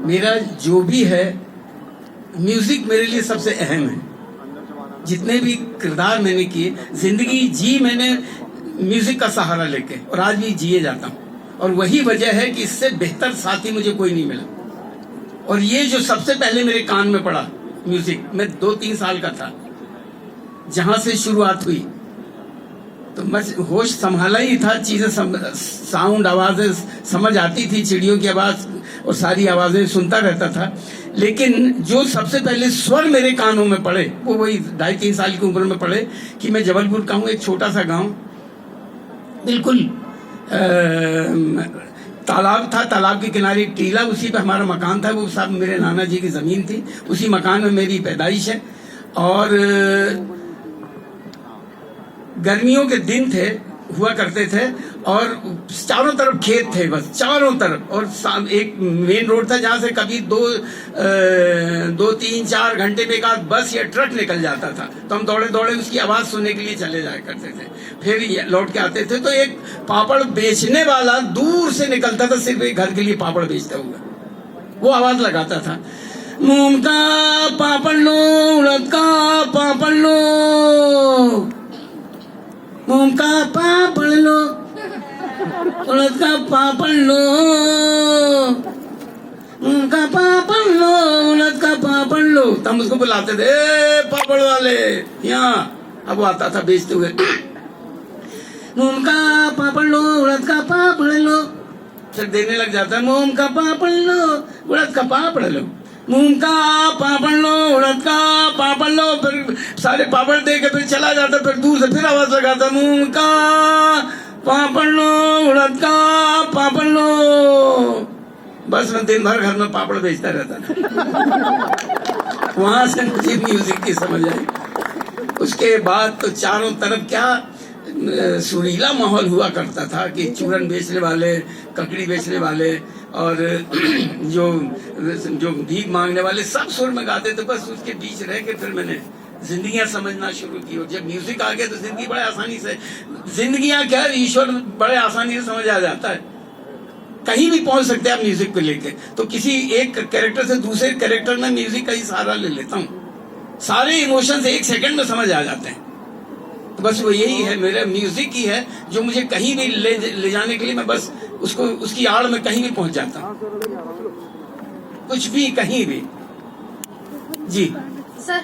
मेरा जो भी है, म्यूजिक मेरे लिए सबसे अहम है। जितने भी किरदार मैंने किए, जिंदगी जी मैंने म्यूजिक का सहारा लेके, और आज भी जिए जाता हूँ। और वही वजह है कि इससे बेहतर साथी मुझे कोई नहीं मिला। और ये जो सबसे पहले मेरे कान में पड़ा म्यूजिक, मैं 2-3 साल का था, जहां से शुरुआत हुई, तो मैं होश संभाला ही था। चीजें साउंड, आवाजें समझ आती थी, चिड़ियों की आवाज और सारी आवाजें सुनता रहता था। लेकिन जो सबसे पहले स्वर मेरे कानों में पड़े, वो वही 2.5-3 साल की उम्र में पड़े कि मैं जबलपुर का हूँ, एक छोटा सा गांव, बिल्कुल तालाब था, तालाब के किनारे एक टीला, उसी पे हमारा मकान था। वो सब मेरे नाना जी की जमीन थी, उसी मकान में मेरी पैदाइश है। और गर्मियों के दिन थे, हुआ करते थे, और चारों तरफ खेत थे, बस चारों तरफ। और एक मेन रोड था जहां से कभी 2-3-4 घंटे में एक आध बस या ट्रक निकल जाता था, तो हम दौड़े दौड़े उसकी आवाज सुनने के लिए चले जाया करते थे। फिर लौट के आते थे तो एक पापड़ बेचने वाला दूर से निकलता था, सिर्फ एक घर के लिए पापड़ बेचता हुआ, वो आवाज लगाता था, मूंग का पापड़ लो, उड़द का पापड़ लो, मूंग का पापड़ लो, उड़द का पापड़ लो, मूंग का पापड़ लो, उड़द का पापड़ लो। तब उसको बुलाते थे, ए पापड़ वाले यहाँ। अब वो आता था बेचते हुए, मूंग का पापड़ लो, उड़द का पापड़ लो। फिर देने लग जाता, मूंग का पापड़ लो, उड़द का पापड़ लो, मूंग का पापड़ लो, उड़द का पापड़ लो। फिर सारे पापड़ दे के फिर चला जाता, फिर दूर से फिर आवाज लगाता, मूंग का पापड़ लो, उड़द का पापड़ लो। बस मैं दिन भर घर में पापड़ बेचता रहता था। वहां से मुझे म्यूजिक की समझ आई। उसके बाद तो चारों तरफ क्या सुरीला माहौल हुआ करता था कि चूरन बेचने वाले, ककड़ी बेचने वाले, और जो भीख मांगने वाले, सब सुर में गाते थे। बस उसके बीच रह के फिर मैंने जिंदगियां समझना शुरू की। और जब म्यूजिक आ गया तो जिंदगी बड़े आसानी से, जिंदगियां क्या, ईश्वर बड़े आसानी से समझ आ जाता है। कहीं भी पहुंच सकते हैं आप म्यूजिक को लेके। तो किसी एक कैरेक्टर से दूसरे कैरेक्टर में म्यूजिक का ही सहारा ले लेता हूँ, सारे इमोशंस 1 सेकंड में समझ आ जाते हैं। तो बस वो यही है, मेरा म्यूजिक ही है जो मुझे कहीं भी ले जाने के लिए, मैं बस उसको, उसकी आड़ में कहीं भी पहुंच जाता हूँ, कुछ भी, कहीं भी। जी सर,